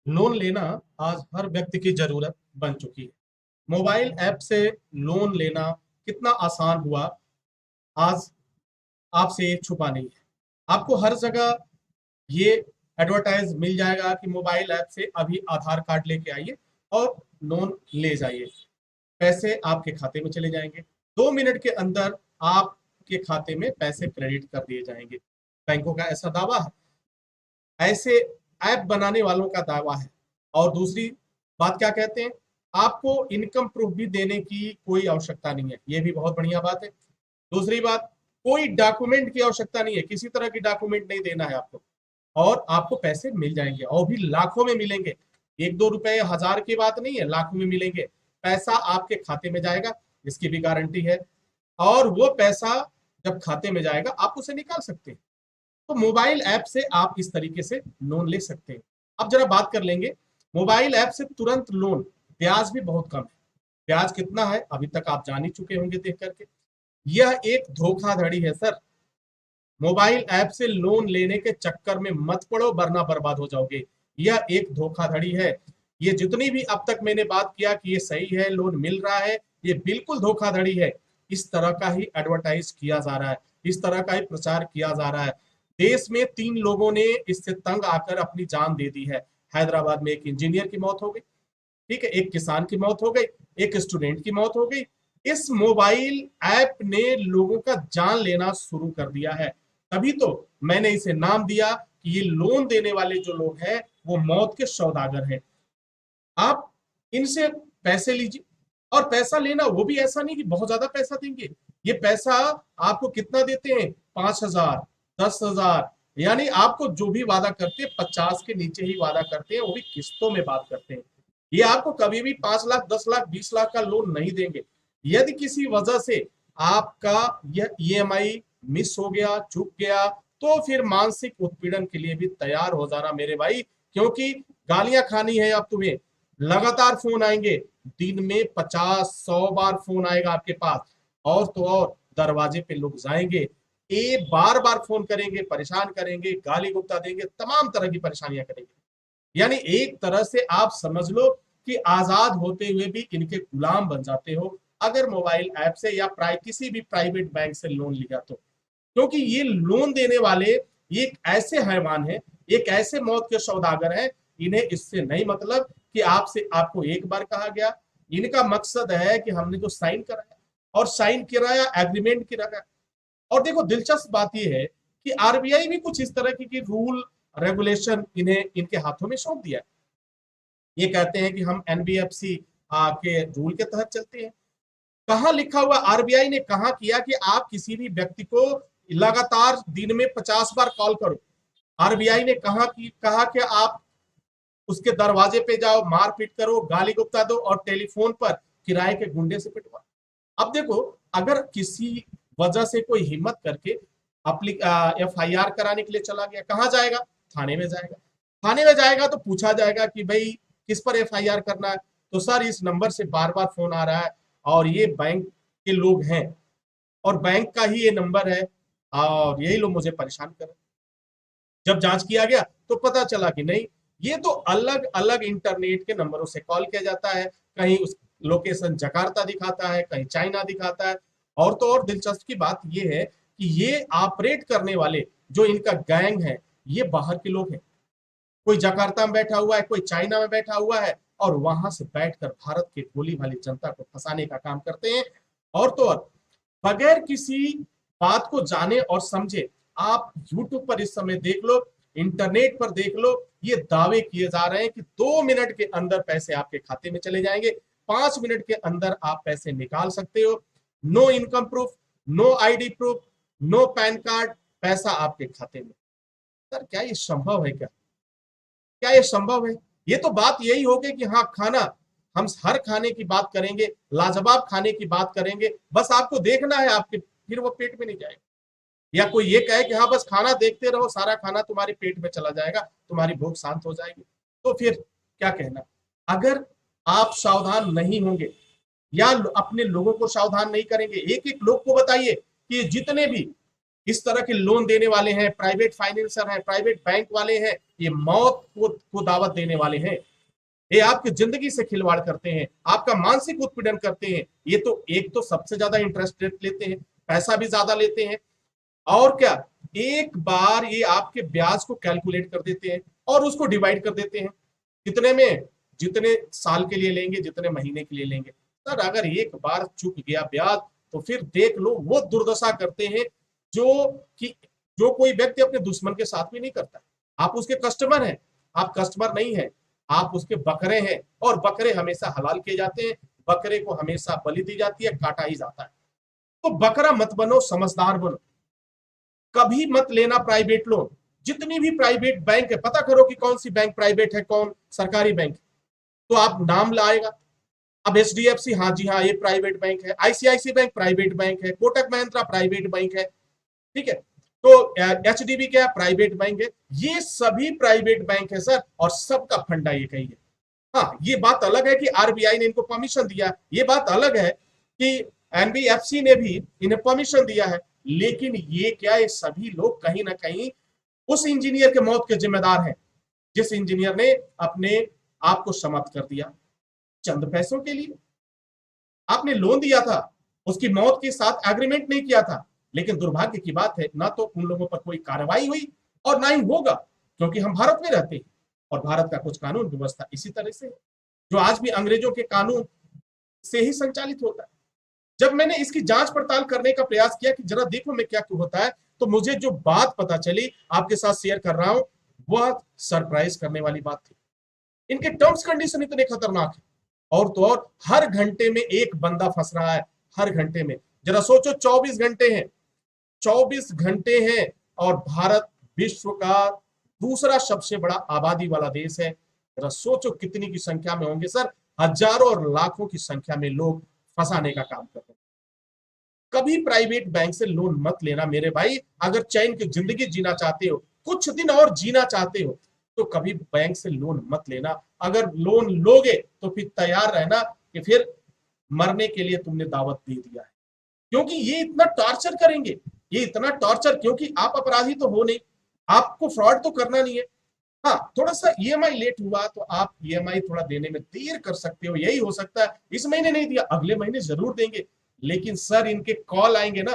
Loan लेना आज हर व्यक्ति की जरूरत बन चुकी है। मोबाइल ऐप से लोन लेना कितना आसान हुआ, आज आपसे ये छुपा नहीं है। आपको हर जगह ये एडवर्टाइज मिल जाएगा कि मोबाइल ऐप से अभी आधार कार्ड लेके आइए और लोन ले जाइए। पैसे आपके खाते में चले जाएंगे। 2 मिनट के अंदर आपके खाते में पैसे क्रेडिट कर दिए जाएंगे। बैंकों का ऐसा दावा है, ऐसे ऐप बनाने वालों का दावा है। और दूसरी बात क्या कहते हैं, आपको इनकम प्रूफ भी देने की कोई आवश्यकता नहीं है। ये भी बहुत बढ़िया बात है। दूसरी बात, कोई डॉक्यूमेंट की आवश्यकता नहीं है, किसी तरह की डॉक्यूमेंट नहीं देना है आपको, और आपको पैसे मिल जाएंगे और भी लाखों में मिलेंगे। 1-2 रुपए 1000 की बात नहीं है, लाखों में मिलेंगे। पैसा आपके खाते में जाएगा, इसकी भी गारंटी है। और वो पैसा जब खाते में जाएगा आप उसे निकाल सकते हैं। तो मोबाइल ऐप से आप इस तरीके से लोन ले सकते हैं। अब जरा बात कर लेंगे, मोबाइल ऐप से तुरंत लोन, ब्याज भी बहुत कम है। ब्याज कितना है अभी तक आप जान ही चुके होंगे देख करके। यह एक धोखाधड़ी है सर। मोबाइल ऐप से लोन लेने के चक्कर में मत पड़ो, वरना बर्बाद हो जाओगे। यह एक धोखाधड़ी है। ये जितनी भी अब तक मैंने बात किया कि ये सही है, लोन मिल रहा है, ये बिल्कुल धोखाधड़ी है। इस तरह का ही एडवर्टाइज किया जा रहा है, इस तरह का ही प्रचार किया जा रहा है। देश में 3 लोगों ने इससे तंग आकर अपनी जान दे दी है। हैदराबाद में एक इंजीनियर की मौत हो गई, ठीक है, एक किसान की मौत हो गई, एक स्टूडेंट की मौत हो गई। इस मोबाइल ऐप ने लोगों का जान लेना शुरू कर दिया है। तभी तो मैंने इसे नाम दिया कि ये लोन देने वाले जो लोग हैं वो मौत के सौदागर हैं। आप इनसे पैसे लीजिए, और पैसा लेना वो भी ऐसा नहीं कि बहुत ज्यादा पैसा देंगे। ये पैसा आपको कितना देते हैं, 5,000, 10,000, यानी आपको जो भी वादा करते हैं 50 के नीचे ही वादा करते हैं, वो भी किस्तों में बात करते हैं। ये आपको कभी भी 5 लाख, 10 लाख, 20 लाख का लोन नहीं देंगे। यदि किसी वजह से आपका यह ईएमआई मिस हो गया, चूक गया, तो फिर मानसिक उत्पीड़न के लिए भी तैयार हो जाना मेरे भाई, क्योंकि गालियां खानी है अब तुम्हें। लगातार फोन आएंगे, दिन में 50-100 बार फोन आएगा आपके पास। और तो और दरवाजे पे लोग जाएंगे, ये बार बार फोन करेंगे, परेशान करेंगे, गाली गुप्ता देंगे, तमाम तरह की परेशानियां करेंगे। यानी एक तरह से आप समझ लो कि आजाद होते हुए भी इनके गुलाम बन जाते हो, अगर मोबाइल ऐप से या किसी भी प्राइवेट बैंक से लोन लिया तो। क्योंकि ये लोन देने वाले ये एक ऐसे हैवान है, एक ऐसे मौत के सौदागर हैं। इन्हें इससे नहीं मतलब कि आपसे आपको एक बार कहा गया। इनका मकसद है कि हमने जो साइन कराया, और साइन कराया, एग्रीमेंट कराया। और देखो दिलचस्प बात यह है कि आरबीआई भी कुछ इस तरह की रूल रेगुलेशन इन्हें इनके हाथों में सौंप दिया। ये कहते हैं कि हम एनबीएफसी के रूल के तहत चलते हैं। कहाँ लिखा हुआ, आरबीआई ने कहा किया कि आप किसी भी व्यक्ति को लगातार दिन में 50 बार कॉल करो। आरबीआई ने कहा कि आप उसके दरवाजे पे जाओ, मारपीट करो, गाली गुप्ता दो, और टेलीफोन पर किराए के गुंडे से पिटवाओ। अब देखो, अगर किसी वजह से कोई हिम्मत करके एफआईआर कराने के लिए चला गया, कहाँ जाएगा, थाने में जाएगा। थाने में जाएगा तो पूछा जाएगा कि भाई किस पर एफआईआर करना है। तो सर इस नंबर से बार बार फोन आ रहा है, और ये बैंक के लोग हैं, और बैंक का ही ये नंबर है, और यही लोग मुझे परेशान कर रहे हैं। जब जांच किया गया तो पता चला कि नहीं, ये तो अलग अलग इंटरनेट के नंबरों से कॉल किया जाता है। कहीं उस लोकेशन जकार्ता दिखाता है, कहीं चाइना दिखाता है। और तो और दिलचस्प की बात ये है कि ये ऑपरेट करने वाले जो इनका गैंग है, ये बाहर के लोग हैं। कोई जकार्ता में बैठा हुआ है, कोई चाइना में बैठा हुआ है, और वहां से बैठकर भारत के भोली भाली जनता को फंसाने का काम करते हैं। और तो और बगैर किसी बात को जाने और समझे, आप यूट्यूब पर इस समय देख लो, इंटरनेट पर देख लो, ये दावे किए जा रहे हैं कि 2 मिनट के अंदर पैसे आपके खाते में चले जाएंगे, 5 मिनट के अंदर आप पैसे निकाल सकते हो। No income proof, no ID proof, no PAN card, पैसा आपके खाते में। सर क्या ये संभव है, क्या ये संभव है? ये तो बात यही होगी कि हाँ खाना, हम हर खाने की बात करेंगे, लाजवाब खाने की बात करेंगे, बस आपको देखना है, आपके फिर वो पेट में नहीं जाएगा। या कोई ये कहे कि हाँ बस खाना देखते रहो, सारा खाना तुम्हारे पेट में चला जाएगा, तुम्हारी भूख शांत हो जाएगी, तो फिर क्या कहना। अगर आप सावधान नहीं होंगे या अपने लोगों को सावधान नहीं करेंगे, एक एक लोग को बताइए कि जितने भी इस तरह के लोन देने वाले हैं, प्राइवेट फाइनेंसर हैं, प्राइवेट बैंक वाले हैं, ये मौत को दावत देने वाले हैं। ये आपकी जिंदगी से खिलवाड़ करते हैं, आपका मानसिक उत्पीड़न करते हैं। ये तो एक तो सबसे ज्यादा इंटरेस्ट रेट लेते हैं, पैसा भी ज्यादा लेते हैं, और क्या, एक बार ये आपके ब्याज को कैलकुलेट कर देते हैं और उसको डिवाइड कर देते हैं कितने में, जितने साल के लिए लेंगे, जितने महीने के लिए लेंगे। सर अगर एक बार चुक गया ब्याज तो फिर देख लो वो दुर्दशा करते हैं जो कि जो कोई व्यक्ति अपने दुश्मन के साथ भी नहीं करता। आप उसके कस्टमर हैं, आप कस्टमर नहीं है, आप उसके बकरे हैं, और बकरे हमेशा हलाल किए जाते हैं, बकरे को हमेशा बलि दी जाती है, काटा ही जाता है। तो बकरा मत बनो, समझदार बनो। कभी मत लेना प्राइवेट लोन। जितनी भी प्राइवेट बैंक है, पता करो कि कौन सी बैंक प्राइवेट है, कौन सरकारी बैंक। तो आप नाम लाएगा, अब HDFC, हाँ जी हाँ ये प्राइवेट बैंक है, ICICI बैंक प्राइवेट बैंक है, कोटक महिंद्रा प्राइवेट बैंक है, ठीक है, तो HDB क्या प्राइवेट बैंक है। ये सभी प्राइवेट बैंक है सर, और सबका फंडा ये कही है। हाँ ये बात अलग है कि RBI ने इनको परमिशन दिया, ये बात अलग है कि NBFC ने भी इन्हें परमिशन दिया है, लेकिन ये क्या, ये सभी लोग कहीं ना कहीं उस इंजीनियर के मौत के जिम्मेदार हैं जिस इंजीनियर ने अपने आप को समाप्त कर दिया चंद पैसों के लिए। आपने लोन दिया था, उसकी मौत के साथ एग्रीमेंट नहीं किया था, लेकिन दुर्भाग्य की बात है ना तो उन लोगों पर कोई कार्रवाई हुई और ना ही होगा, क्योंकि हम भारत में रहते हैं और भारत का कुछ कानून व्यवस्था इसी तरह से जो आज भी अंग्रेजों के कानून से ही संचालित होता है। जब मैंने इसकी जांच पड़ताल करने का प्रयास किया कि जरा देखो मैं क्या क्यों होता है, तो मुझे जो बात पता चली आपके साथ शेयर कर रहा हूं, वह सरप्राइज करने वाली बात थी। इनके टर्म्स कंडीशन इतने खतरनाक है, और तो और हर घंटे में एक बंदा फंस रहा है, हर घंटे में। जरा सोचो 24 घंटे हैं, 24 घंटे हैं, और भारत विश्व का दूसरा सबसे बड़ा आबादी वाला देश है। जरा सोचो कितनी की संख्या में होंगे सर, हजारों और लाखों की संख्या में लोग फंसाने का काम करते हैं। कभी प्राइवेट बैंक से लोन मत लेना मेरे भाई। अगर चैन की जिंदगी जीना चाहते हो, कुछ दिन और जीना चाहते हो, तो कभी बैंक से लोन मत लेना। अगर लोन लोगे तो फिर तैयार रहना कि फिर मरने के लिए तुमने दावत दे दिया है, क्योंकि ये इतना टॉर्चर करेंगे। ये इतना टॉर्चर, क्योंकि आप अपराधी तो हो नहीं, आपको फ्रॉड तो करना नहीं है। हाँ थोड़ा सा EMI लेट हुआ तो आप EMI थोड़ा देने में देर कर सकते हो, यही हो सकता है इस महीने नहीं दिया अगले महीने जरूर देंगे। लेकिन सर इनके कॉल आएंगे ना,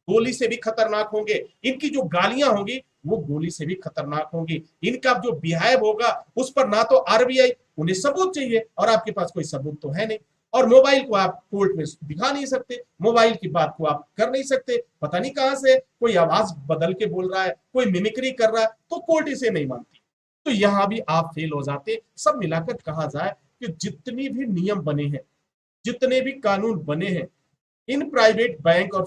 गोली से भी खतरनाक होंगे। इनकी जो गालियां होंगी वो गोली से भी खतरनाक होंगी। इनका जो बिहेव होगा उस पर ना तो RBI, उन्हें सबूत चाहिए और आपके पास कोई सबूत तो है नहीं, और मोबाइल को आप कोर्ट में दिखा नहीं सकते, मोबाइल की बात को आप कर नहीं सकते। पता नहीं कहां से कोई आवाज बदल के बोल रहा है, कोई मिमिक्री कर रहा है, तो कोर्ट इसे नहीं मानती। तो यहां भी आप फेल हो जाते। सब मिलाकर कहा जाए कि जितनी भी नियम बने हैं, जितने भी कानून बने हैं, इन प्राइवेट बैंक और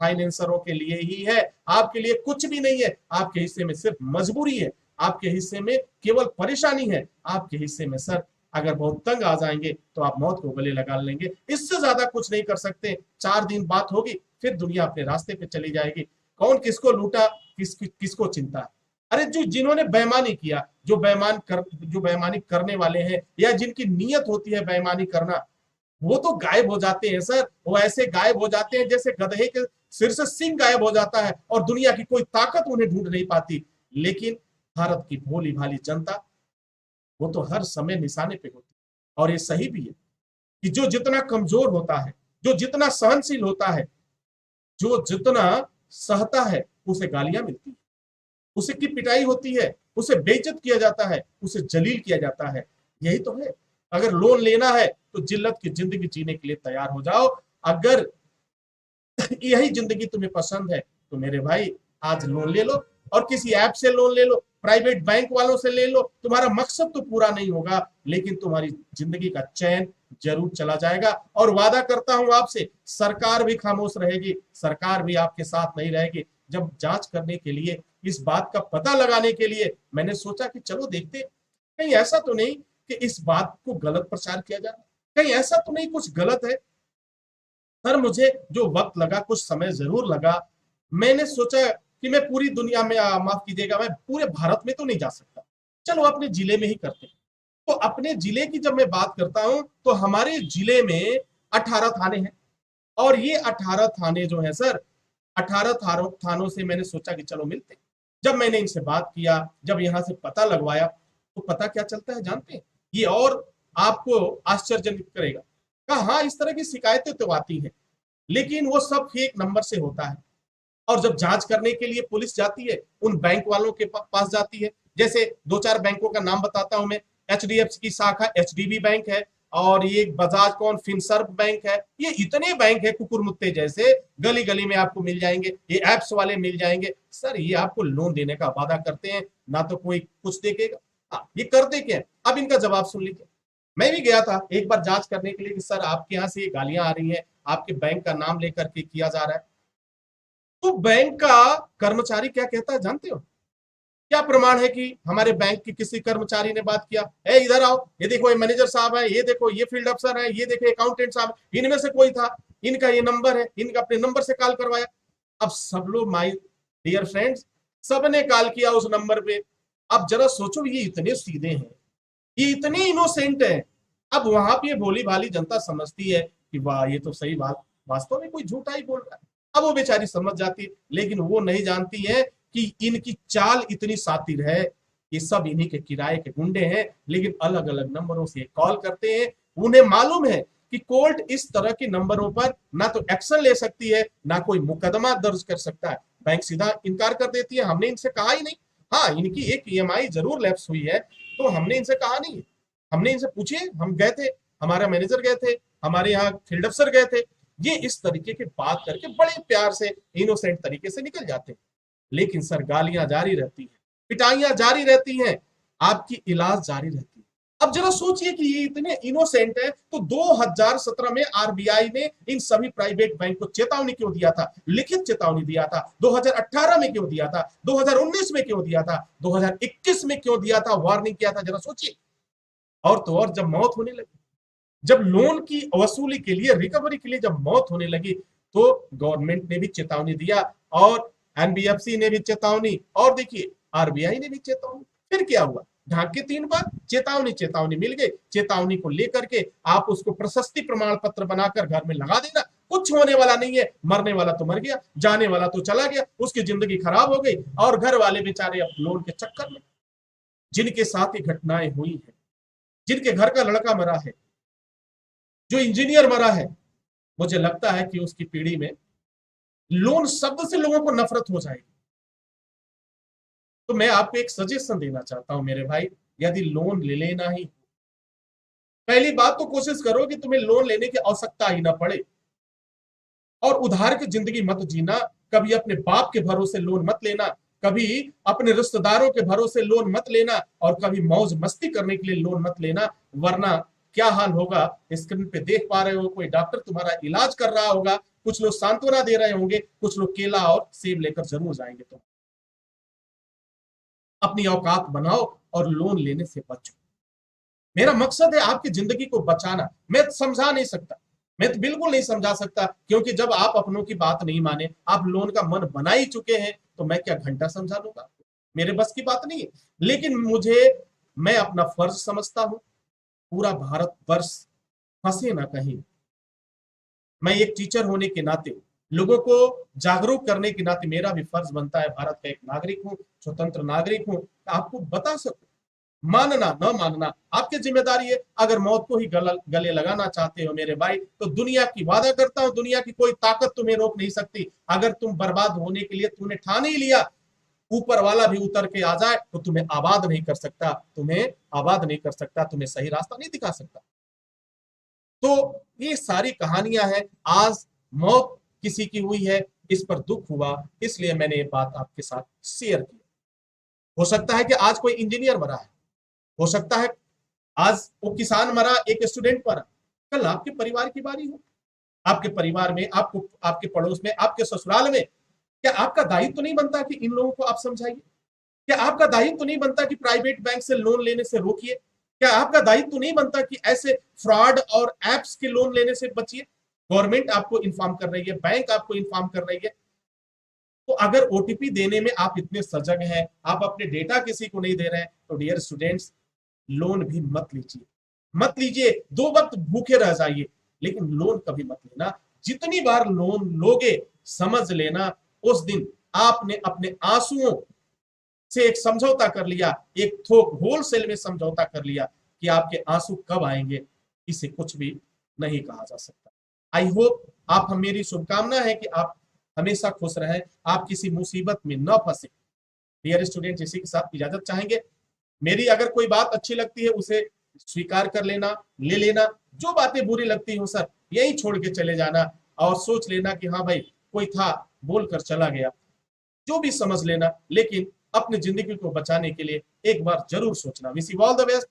फाइनेंसरों के लिए ही है, आपके लिए कुछ भी नहीं है। आपके हिस्से में सिर्फ मजबूरी है, आपके हिस्से में केवल परेशानी है, आपके हिस्से में सर अगर बहुत तंग आ जाएंगे तो आप मौत को गले लगा लेंगे। इससे ज्यादा कुछ नहीं कर सकते। 4 दिन बात होगी, फिर दुनिया अपने रास्ते पे चली जाएगी। कौन किसको लूटा, किसको चिंता है। अरे जो जिन्होंने बेईमानी किया, जो बेईमानी करने वाले हैं, या जिनकी नीयत होती है बेईमानी करना, वो तो गायब हो जाते हैं सर। वो ऐसे गायब हो जाते हैं जैसे गधे के सिर से सिंह गायब हो जाता है, और दुनिया की कोई ताकत उन्हें ढूंढ नहीं पाती। लेकिन भारत की भोली भाली जनता, वो तो हर समय निशाने पे होती है। और ये सही भी है कि जो जितना कमजोर होता है, जो जितना सहनशील होता है, जो जितना सहता है, उसे गालियां मिलती है, उसे की पिटाई होती है, उसे बेइज्जत किया जाता है, उसे जलील किया जाता है। यही तो है। अगर लोन लेना है तो जिल्लत की जिंदगी जीने के लिए तैयार हो जाओ। अगर यही जिंदगी तुम्हें पसंद है तो मेरे भाई आज लोन ले लो, और किसी ऐप से लोन ले लो, प्राइवेट बैंक वालों से ले लो। तुम्हारा मकसद तो पूरा नहीं होगा, लेकिन तुम्हारी जिंदगी का चैन जरूर चला जाएगा। और वादा करता हूं आपसे, सरकार भी खामोश रहेगी, सरकार भी आपके साथ नहीं रहेगी। जब जांच करने के लिए, इस बात का पता लगाने के लिए मैंने सोचा कि चलो देखते, कहीं ऐसा तो नहीं कि इस बात को गलत प्रचार किया जा रहा है, कहीं ऐसा तो नहीं कुछ गलत है। सर मुझे जो वक्त लगा, कुछ समय जरूर लगा। मैंने सोचा कि मैं पूरी दुनिया में, माफ कीजिएगा, मैं पूरे भारत में तो नहीं जा सकता, चलो अपने जिले में ही करते हैं। तो अपने जिले की जब मैं बात करता हूं तो हमारे जिले में 18 थाने हैं, और ये 18 थाने जो है सर, 18 थानों से मैंने सोचा कि चलो मिलते हैं। जब मैंने इनसे बात किया, जब यहाँ से पता लगवाया, तो पता क्या चलता है जानते हैं? ये और आपको आश्चर्यजनक करेगा। कहा हाँ, इस तरह की शिकायतें तो आती हैं, लेकिन वो सब फेक नंबर से होता है। और जब जांच करने के लिए पुलिस जाती है, उन बैंक वालों के पास जाती है। जैसे दो चार बैंकों का नाम बताता हूं मैं। एचडीएफसी की शाखा एचडीबी बैंक है, और ये बजाज कौन फिनसर्व बैंक है। ये इतने बैंक है कुकुर मुत्ते जैसे, गली गली में आपको मिल जाएंगे। ये एप्स वाले मिल जाएंगे। सर ये आपको लोन देने का वादा करते हैं, ना तो कोई कुछ देखेगा। हाँ, ये करते क्या है? अब इनका जवाब सुन लीजिए। मैं भी गया था एक बार जांच करने के लिए कि सर आपके यहाँ से ये गालियां आ रही हैं, आपके बैंक का नाम लेकर के किया जा रहा है। तो बैंक का कर्मचारी क्या कहता है जानते हो? क्या प्रमाण है कि हमारे बैंक के किसी कर्मचारी ने बात किया? ए इधर आओ, ये देखो ये मैनेजर साहब है, ये देखो ये फील्ड अफसर है, ये देखो अकाउंटेंट साहब, इनमें से कोई था, इनका ये नंबर है, इनका अपने नंबर से कॉल करवाया। अब सब लोग, माय डियर फ्रेंड्स, सबने कॉल किया उस नंबर पे। अब जरा सोचो, ये इतने सीधे हैं, ये इतने इनोसेंट है। अब वहां पे भोली भाली जनता समझती है कि वाह ये तो सही बात, वास्तव में कोई झूठा ही बोल रहा है। अब वो बेचारी समझ जाती है, लेकिन वो नहीं जानती है कि इनकी चाल इतनी सातिर है। ये सब इन्हीं के किराए के गुंडे हैं, लेकिन अलग अलग नंबरों से कॉल करते हैं। उन्हें मालूम है कि कोर्ट इस तरह के नंबरों पर ना तो एक्शन ले सकती है, ना कोई मुकदमा दर्ज कर सकता है। बैंक सीधा इनकार कर देती है, हमने इनसे कहा ही नहीं। हाँ, इनकी एक ईएमआई जरूर लैप्स हुई है, तो हमने इनसे कहा नहीं है। हमने इनसे पूछे, हम गए थे, हमारा मैनेजर गए थे, हमारे यहाँ फील्ड अफसर गए थे। ये इस तरीके की बात करके बड़े प्यार से, इनोसेंट तरीके से निकल जाते हैं। लेकिन सर गालियां जारी रहती हैं, पिटाइयां जारी रहती हैं, आपकी इलाज जारी रहती है। अब जरा सोचिए कि ये इतने इनोसेंट है, तो 2017 में आरबीआई ने इन सभी प्राइवेट बैंक को चेतावनी क्यों दिया था? लिखित चेतावनी दिया था। 2018 में क्यों दिया था? 2019 में क्यों दिया था? 2021 में क्यों दिया था? वार्निंग किया था, जरा सोचिए। और तो और, जब मौत होने लगी, जब लोन की वसूली के लिए, रिकवरी के लिए जब मौत होने लगी, तो गवर्नमेंट ने भी चेतावनी दिया, और एनबीएफसी ने भी चेतावनी, और देखिए आरबीआई ने भी चेतावनी। फिर क्या हुआ? ढाक के 3 बार चेतावनी, चेतावनी मिल गई। चेतावनी को लेकर के आप उसको प्रशस्ति प्रमाण पत्र बनाकर घर में लगा देना। कुछ होने वाला नहीं है, मरने वाला तो मर गया, जाने वाला तो चला गया, उसकी जिंदगी खराब हो गई। और घर वाले बेचारे अब लोन के चक्कर में, जिनके साथ ही घटनाएं हुई है, जिनके घर का लड़का मरा है, जो इंजीनियर मरा है, मुझे लगता है कि उसकी पीढ़ी में लोन शब्द से लोगों को नफरत हो जाएगी। तो मैं आपको एक सजेशन देना चाहता हूं मेरे भाई, यदि लोन ले लेना ही, पहली बात तो कोशिश करो कि तुम्हें लोन लेने की आवश्यकता ही ना पड़े। और उधार की जिंदगी मत जीना। कभी अपने बाप के भरोसे लोन मत लेना, कभी अपने रिश्तेदारों के भरोसे लोन मत लेना, और कभी मौज मस्ती करने के लिए लोन मत लेना। वरना क्या हाल होगा, स्क्रीन पे देख पा रहे हो, कोई डॉक्टर तुम्हारा इलाज कर रहा होगा, कुछ लोग सांत्वना दे रहे होंगे, कुछ लोग केला और सेब लेकर जरूर जाएंगे। तो अपनी औकात बनाओ और लोन लेने से बचो। मेरा मकसद है आपकी जिंदगी को बचाना। मैं समझा नहीं सकता, मैं तो बिल्कुल नहीं समझा सकता, क्योंकि जब आप अपनों की बात नहीं माने, आप लोन का मन बना ही चुके हैं, तो मैं क्या घंटा समझा लूंगा? मेरे बस की बात नहीं है। लेकिन मैं अपना फर्ज समझता हूं, पूरा भारत वर्ष फंसे ना कहीं। मैं एक टीचर होने के नाते, लोगों को जागरूक करने के नाते मेरा भी फर्ज बनता है, भारत का एक नागरिक हूं, स्वतंत्र नागरिक हूं, आपको बता सकूं। मानना न मानना आपकी जिम्मेदारी है। अगर मौत को ही गले लगाना चाहते हो मेरे भाई, तो दुनिया की वादा करता हूं, दुनिया की कोई ताकत तुम्हें रोक नहीं सकती। अगर तुम बर्बाद होने के लिए तुमने ठान ही लिया, ऊपर वाला भी उतर के आ जाए तो तुम्हें आबाद नहीं कर सकता, तुम्हें आबाद नहीं कर सकता, तुम्हें सही रास्ता नहीं दिखा सकता। तो ये सारी कहानियां हैं। आज मौत किसी की हुई है, इस पर दुख हुआ, इसलिए मैंने ये बात आपके साथ शेयर की। हो सकता है कि आज कोई इंजीनियर मरा है, हो सकता है आज वो किसान मरा, एक स्टूडेंट मरा, कल आपके परिवार की बारी हो। आपके परिवार में, आपको, आपके पड़ोस में, आपके ससुराल में, क्या आपका दायित्व तो नहीं बनता कि इन लोगों को आप समझाइए? क्या आपका दायित्व तो नहीं बनता कि प्राइवेट बैंक से लोन लेने से रोकिए? क्या आपका दायित्व तो नहीं बनता कि ऐसे फ्रॉड और एप्स के लोन लेने से बचिए? गवर्नमेंट आपको इन्फॉर्म कर रही है, बैंक आपको इन्फॉर्म कर रही है। तो अगर ओटीपी देने में आप इतने सजग हैं, आप अपने डेटा किसी को नहीं दे रहे हैं, तो डियर स्टूडेंट्स, लोन भी मत लीजिए। मत लीजिए, 2 वक्त भूखे रह जाइए, लेकिन लोन कभी मत लेना। जितनी बार लोन लोगे, समझ लेना उस दिन आपने अपने आंसुओं से एक समझौता कर लिया, एक थोक होलसेल में समझौता कर लिया कि आपके आंसू कब आएंगे, इसे कुछ भी नहीं कहा जा सकता। आई होप आप, हम, मेरी शुभकामना है कि आप हमेशा खुश रहें, आप किसी मुसीबत में न फंसे। डियर स्टूडेंट, इसी के साथ इजाजत चाहेंगे। मेरी अगर कोई बात अच्छी लगती है उसे स्वीकार कर लेना, ले लेना। जो बातें बुरी लगती हो सर, यही छोड़ के चले जाना और सोच लेना कि हाँ भाई कोई था, बोलकर चला गया, जो भी समझ लेना। लेकिन अपनी जिंदगी को बचाने के लिए एक बार जरूर सोचना। Wish you all the best.